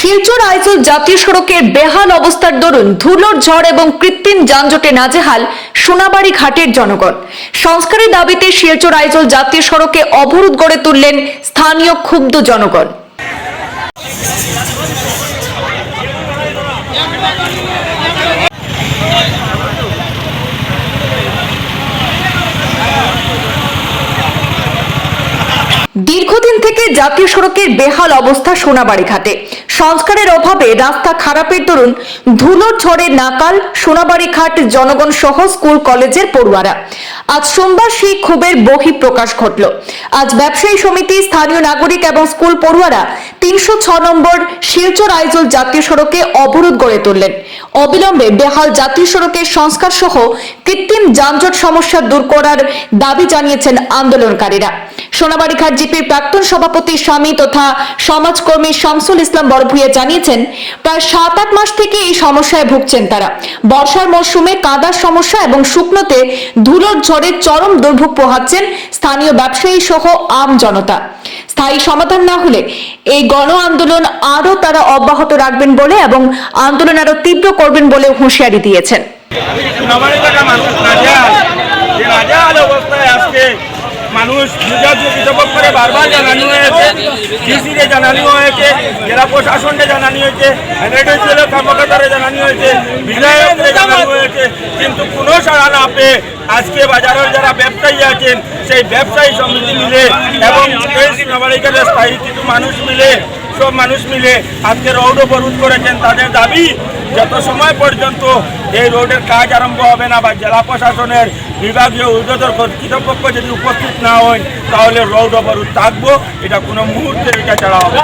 শিলচর আইজল জাতীয় সড়কের বেহাল অবস্থার দরুন ধুলোর ঝড় এবং কৃত্রিম যানজটে নাজেহাল সোনাবাড়ি ঘাটের জনগণ। সংস্কারের দাবিতে শিলচর আইজল জাতীয় সড়কে অবরোধ গড়ে তুললেন স্থানীয় ক্ষুব্ধ জনগণ। দীর্ঘদিন থেকে জাতীয় সড়কের বেহাল অবস্থা সোনাবাড়ি ঘাটে। সংস্কারের অভাবে রাস্তা খারাপের দরুন ধুলোর ঝড়ে নাকাল সোনাবাড়ি ঘাট জনগণ সহ স্কুল কলেজের পড়ুয়ারা। আজ সোমবার সেই ক্ষোভের বহিঃপ্রকাশ ঘটল। আজ ব্যবসায়ী সমিতি, স্থানীয় নাগরিক এবং স্কুল পড়ুয়ারা ৩০৬ নম্বর শিলচর আইজল জাতীয় সড়কে অবরোধ গড়ে তুললেন। অবিলম্বে বেহাল জাতীয় সড়কের সংস্কার সহ কৃত্রিম যানজট সমস্যা দূর করার দাবি জানিয়েছেন আন্দোলনকারীরা। সোনাবাড়ি ঘাট জিপির প্রাক্তন সভাপতি স্বামী তথা সমাজকর্মী শামসুল ইসলাম বড়ভূঁইয়া জানিয়েছেন, প্রায় ৭-৮ মাস থেকে এই সমস্যায় ভুগছেন তারা। বর্ষার মৌসুমে কাদার সমস্যা এবং শুকনোতে ধুলোর ঝড়ে চরম দুর্ভোগ পোহাচ্ছেন স্থানীয় ব্যবসায়ী সহ আম জনতা। স্থায়ী সমাধান না হলে এই গণ আন্দোলন আরও তারা অব্যাহত রাখবেন বলে এবং আন্দোলন আরও তীব্র করবেন বলে হুঁশিয়ারি দিয়েছেন। মানুষ বিতর্ক করে বারবার জানানো হয়েছে, ডিসিকে জানানো হয়েছে, জেলা প্রশাসনকে জানানো হয়েছে, এনআইডিসিএল কর্মকর্তারা জানানো হয়েছে, বিধায়ককে জানানো হয়েছে, কিন্তু কোনো সাড়া না পেয়ে আজকে বাজারের যারা ব্যবসায়ী আছেন সেই ব্যবসায়ী সমিতি মিলে এবং এই সোনাবাড়িঘাটের স্থায়ী কিছু মানুষ মিলে সব মানুষ মিলে আজকে রোড অবরোধ করেছেন। তাদের দাবি যত সময় পর্যন্ত এই রোডের কাজ আরম্ভ হবে না বা জেলা প্রশাসনের বিভাগীয় ঊর্ধ্বতন কর্তৃপক্ষ যদি উপস্থিত না হয় তাহলে রোড অবরোধ থাকবো। এটা কোনো মুহূর্তে এটা ছাড়া হবে।